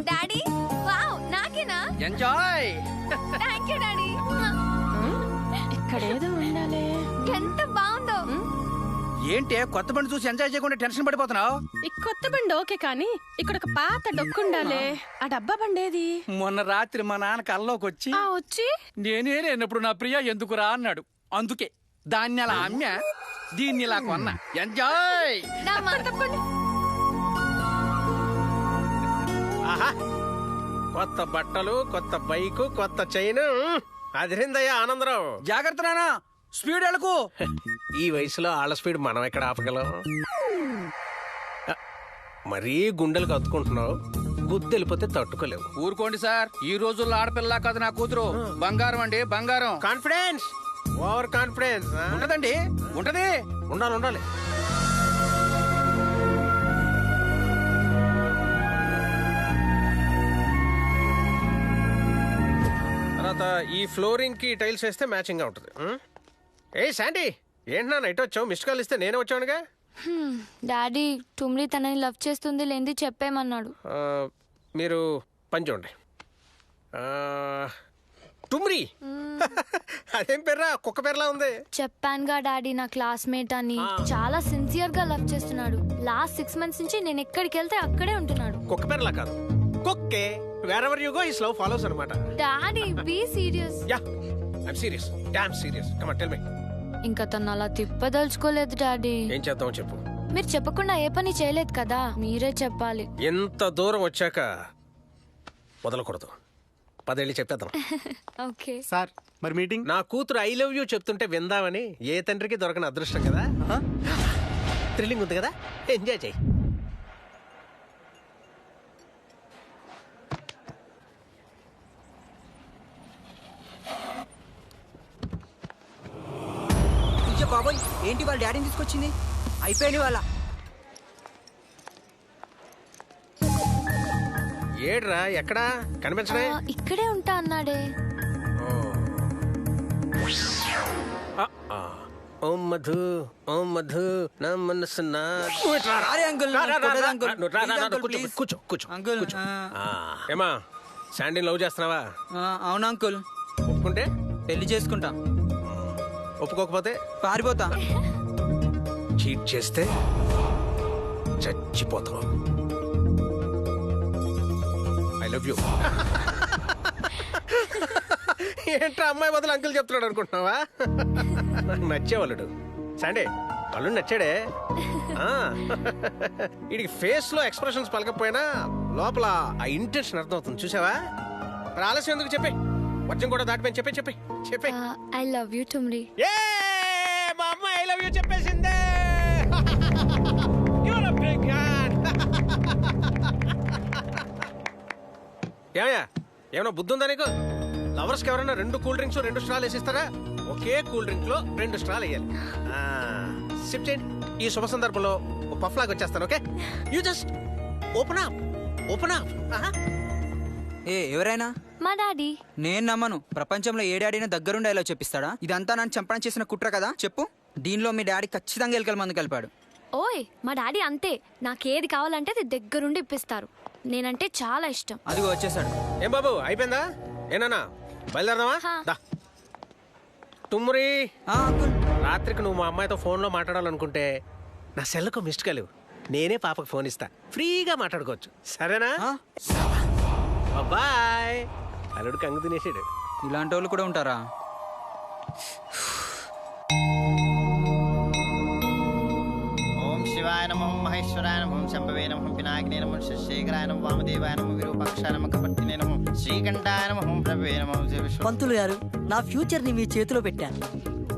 Daddy wow నాకేనా enjoy. Thank you daddy. ఇక్కడేదో ఉండాలి. ఎంత బాగుందో. ఏంటే కొత్త బండి చూసి ఎంజాయ్ చేయకుండా టెన్షన్ పడిపోతున్నావు? ఈ కొత్త బండి ఓకే కానీ ఇక్కడ ఒక పాత డొక్కు ఉండాలి. ఆ డబ్బా బండేది? మొన్న రాత్రి మా నాన్న కల్లోకి వచ్చి వచ్చి నేనే లేనప్పుడు నా ప్రియ ఎందుకురా అన్నాడు. అందుకే దాన్ని అలా అమ్మా, దీన్ని ఇలా కొన్నా. ఎంజాయ్. నా మాట తప్పండి. ఆహా, కొత్త బట్టలు, కొత్త బైకు, కొత్త చైన్. అదిరిందయ్యా ఆనందరావు. జాగ్రత్త నానా, స్పీడ్ వెళ్ళకు. ఈ వయసులో ఆళ్ళ స్పీడ్ మనం ఎక్కడ ఆపగలం? మరీ గుండెలు కత్తుకుంటున్నావు, గుద్దు వెళ్ళిపోతే తట్టుకోలేవు. ఊరుకోండి సార్, ఈ రోజుల్లో ఆడపిల్ల కాదు నా కూతురు. బంగారం అండి బంగారం. Confidence, over confidence. ఉంటదండి, ఉంటది. ఉండాలి ఉండాలి. తర్వాత ఈ ఫ్లోరింగ్ కి టైల్స్ వేస్తే మ్యాచింగ్ గా ఉంటుంది. ఏ శాండీ, ఏంటి నాన్న ఇటు వచ్చావు? మిస్డ్ కాల్ ఇస్తే నేనే వచ్చానుగా. డాడీ టుమ్రీ తనని లవ్ చేస్తుంది లేంది చెప్పేమన్నాడు. మీరు పని చూడండి. టుమ్రీ అదేం పేర్రా, కుక్క పేర్లా ఉంది. చెప్పానుగా డాడీ నా క్లాస్మేట్ అని. చాలా సిన్సియర్ గా లవ్ చేస్తున్నాడు. లాస్ట్ 6 months నుంచి నేను ఎక్కడికి వెళ్తే అక్కడే ఉంటున్నాడు. కుక్క పేర్లా కాదు, కుక్కే. Wherever you go his love follows అన్నమాట. Daddy be serious. Yeah I'm serious, damn serious. Come on tell me. ఇంకా తను అలా తిప్పదలుచుకోలేదు డాడీ. ఏం చేద్దాం చెప్పు. మీరు చెప్పకుండా ఏ పని చేయలేదు కదా, మీరే చెప్పాలి. ఎంత దూరం వచ్చాక వదలకూడదు. 10 ఏళ్ళు చెప్పేద్దాం. ఓకే సార్ మరి మీటింగ్? నా కూతురు ఐ లవ్ యూ చెప్తుంటే విందామని. ఏ తండ్రికి దొరకని అదృష్టం కదా. థ్రిల్లింగ్ ఉంది కదా, ఎంజాయ్ చేయి. బాబోయ్, ఏంటి వాళ్ళ డాడీని తీసుకొచ్చింది? అయిపోయింది వాళ్ళ. ఏడ్రా, ఎక్కడా కనిపించడే? ఇక్కడే ఉంటా అన్నాడే. ఓం మధు, ఓం మధు, నా మనసు నా. కూర్చో కూర్చో అంకుల్. కూర్చో. ఏమా శాండీని లవ్ చేస్తున్నావా? అవును అంకుల్. ఒప్పుకుంటే పెళ్లి చేసుకుంటా, ఒప్పుకోకపోతే పారిపోతా. చీట్ చేస్తే చచ్చిపోతావు. I love you. ఏంట్రా అమ్మాయి బదులు అంకుల్ చెప్తున్నాడు అనుకుంటున్నావా? నాకు నచ్చేవాళ్ళుడు సండే, వాళ్ళు నచ్చాడే. వీడికి ఫేస్ లో ఎక్స్ప్రెషన్స్ పలకపోయినా లోపల ఆ ఇంటెన్షన్ అర్థమవుతుంది. చూసావా? ఆలస్యం ఎందుకు చెప్పి, వర్జం కూడా దాటిపోయి చెప్పి చెప్పి చెప్పి. ఐ లవ్ యూ టుమ్రీ. ఏ మా అమ్మ ఐ లవ్ యూ చెప్పేసిందే. ఏమయ్యా, ఏమన్నా బుద్ధి ఉందా నీకు? లవర్స్ కి ఎవరైనా 2 కూల్ డ్రింక్స్ 2 స్ట్రాలు వేసిస్తారా? ఒకే కూల్ డ్రింక్ లో 2 స్ట్రాలు వేయాలి. సిప్ చేయండి. ఈ శుభ సందర్భంలో ఒక పఫ్ లాగా వచ్చేస్తాను. Okay, you just open up, open up. ఎవరైనా మా డాడీ. నేను నమ్మను. ప్రపంచంలో ఏ డాడీని దగ్గరుండి ఇలా చెప్పిస్తాడా? ఇదంతా నన్ను చంపడం చేసిన కుట్ర కదా. చెప్పు, దీనిలో మీ డాడీ ఖచ్చితంగా ఎలుకల మందు కలిపాడు. ఓయ్ మా డాడీ అంతే. నాకేది కావాలంటే అది దగ్గరుండి ఇప్పిస్తారు. నేనంటే చాలా ఇష్టం. అదిగో వచ్చేసాడు. ఏం బాబు, అయిపోయిందా? ఏనా బయలుదేరదామా? హా. దా. తుమ్మురి, అంకుల్. రాత్రికి నువ్వు మా అమ్మాయితో ఫోన్లో మాట్లాడాలనుకుంటే నా సెల్లకు మిస్డ్ కాల్ ఇవ్వు. నేనే పాపకు ఫోన్ ఇస్తా, ఫ్రీగా మాట్లాడుకోవచ్చు. సరేనా? బాయ్. అల్లుడు కంగు తినేసాడు. ఇలాంటి వాళ్ళు కూడా ఉంటారా? ఓం శివాయ నమః, మహేశ్వరాయ నమః, శంభవే నమః, వినాయకనే నమః, శేఖరాయ నమః, వామదేవాయ నమః, విరూపాక్షాయ నమః, కపర్తినే నమః, శ్రీకంఠాయ నమః, ప్రభవే నమః. పంతులు గారు, నా ఫ్యూచర్ ని మీ చేతిలో పెట్టాను.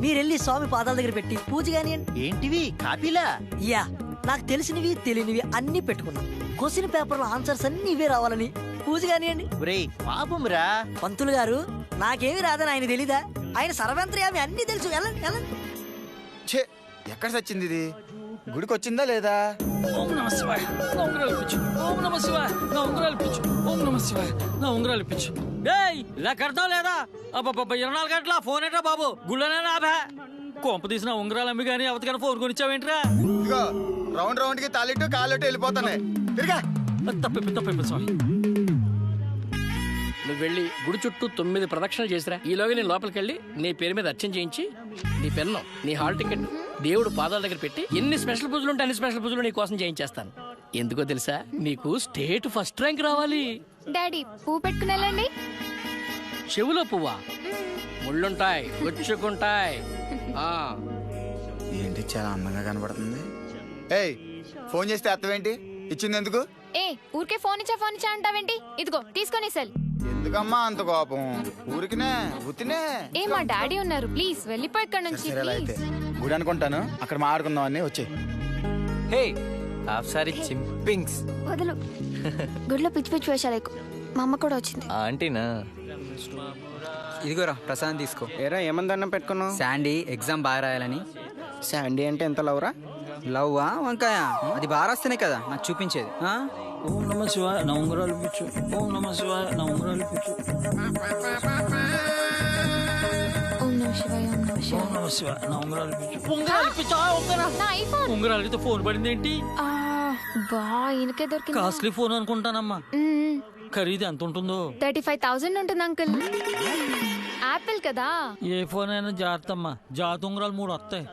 మీరెళ్ళి స్వామి పాదాల దగ్గర పెట్టి పూజ కానియండి. ఏంటివి కాపీలా? యా, నాకు తెలిసినవి తెలియనివి అన్ని పెట్టుకున్నా. క్వశ్చన్ పేపర్ లో ఆన్సర్స్ అన్ని ఇవే రావాలని పూజ కానియండి. ఒరేయ్ పాపం రా. పంతులు గారు, నాకేమి రాదని ఆయన తెలీదా? ఆయన సర్వంత్రయామి అన్ని తెలుసు. వెళ్ళండి వెళ్ళండి. ఛే, ఎక్కడ సచ్చింది ఇది? గుడికి వచ్చిందా లేదా? ఓం నమ శివాయ, నా ఉంగరాలు ఇప్పించు. ఓం నమ శివాయ, నా ఉంగరాలు ఇప్పించు. ఓం నమ శివాయ, నా ఉంగరాలు ఇప్పించు. డేయ్, ఇలా కడతావు లేదా? అబ్బబ్బబ్బ, 24 గంటల ఫోన్ ఏంట్రా బాబు? గుళ్ళనే నాభా కొంప తీసిన ఉంగరాలు అమ్మి కానీ అవతకని ఫోన్ కొనిచ్చావేంట్రా? ఇదిగో రౌండ్ రౌండ్ కి తాలిట్టు కాలిట్టు వెళ్ళిపోతున్నాయి. తిరిగా తప్పైపోయింది స్వామి. నువ్వు వెళ్ళి గుడి చుట్టూ 9 ప్రదక్షిణలు చేసిరా. ఈలోగా నేను లోపలికి వెళ్ళి నీ పేరు మీద అర్చన చేయించి నీ పెన్ను, నీ హాల్ టికెట్ దేవుడు పాదాల దగ్గర పెట్టి ఎన్ని స్పెషల్ పూజలు ఉంటే అన్ని స్పెషల్ పూజలు నీ కోసం చేయించేస్తాను. ఎందుకో తెలుసా, నీకు స్టేట్ ఫస్ట్ ర్యాంక్ రావాలి. డాడీ పువ్వు పెట్టుకుని వెళ్ళండి. చెవులో పువ్వా? ముళ్ళుంటాయి, గుచ్చుకుంటాయి. ఏంటి చాలా అందంగా కనబడుతుంది. ఏయ్ ఫోన్ చేస్తే అర్థమేంటి? ఇచ్చింది ఎందుకు? ఏ ఊరికే ఫోన్ ఇచ్చా అంటావేంటి? ఇదిగో తీసుకొని సెల్. ఎందుకమ్మా అంత కోపం? ఊరికినే ఉత్తినే. ఏ మా డాడీ ఉన్నారు, ప్లీజ్ వెళ్ళిపో ఇక్కడ నుంచి. సరేలా అయితే ప్లీజ్. గుడి అనుకుంటాను, అక్కడ మాట్లాడుకుందాం అని వచ్చే. హే హాఫ్ సారీ చింపింగ్స్. వదలు. గుడిలో పిచ్చి పిచ్చి వేషాలు ఎక్కువ. మా అమ్మ కూడా వచ్చింది. ఆంటీనా? ఇదిగోరా ప్రసాదం తీసుకో. ఏరా ఏమని దండం పెట్టుకున్నావు? శాండీ ఎగ్జామ్ బాగా రాయాలని. శాండీ అంటే ఎంత లవరా? లవ్వా వంకాయ? అది బాగా రాస్తేనే కదా నాకు చూపించేది. ఓం నమ శివాయ నా ఉంగరాలు ఇప్పించు. ఓం నమ శివాయ నా ఉంగరాలు ఇప్పించు. ఓం నమః శివాయ, ఓం నమః ఓం శివాయ. నమ శివాయ నా ఉంగరాలు ఇప్పించు. ఉంగరాలు ఇప్పించా? నా ఐఫోన్. ఉంగరాలు అయితే ఫోన్ పడింది ఏంటి? బా ఈయనకే దొరికింది. కాస్ట్లీ ఫోన్ అనుకుంటానమ్మా. ఖరీదు ఎంత ఉంటుందో? 35,000 ఉంటుంది అంకుల్. యాపిల్ కదా. ఏ ఫోన్ అయినా జాగ్రత్త అమ్మా, జాత ఉంగరాలు 3 వస్తాయి.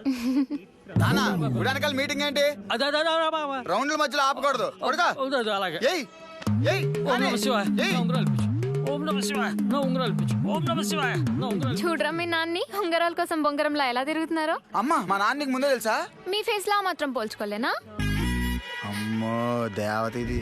నానా గుడి వెనకాల మీటింగ్ ఏంటి? అదే రౌండ్ల మధ్యలో ఆపకూడదు. కొడతా. అలాగే. ఏయ్ ఏయ్ ఓం నమ శివాయ ఏయ్. నా ఉంగరాలు ఇప్పించు. ఓం నమ శివాయ నా ఉంగరాలు ఇప్పించు. ఓం నమ శివాయ నా ఉంగరాలు. చూడరా మీ నాన్ని ఉంగరాల కోసం బొంగరంలా ఎలా తిరుగుతున్నారో. అమ్మా మా నాన్నకి ముందే తెలుసా? మీ ఫేస్ లా మాత్రం పోల్చుకోలేనా? అమ్మో దేవత ఇది.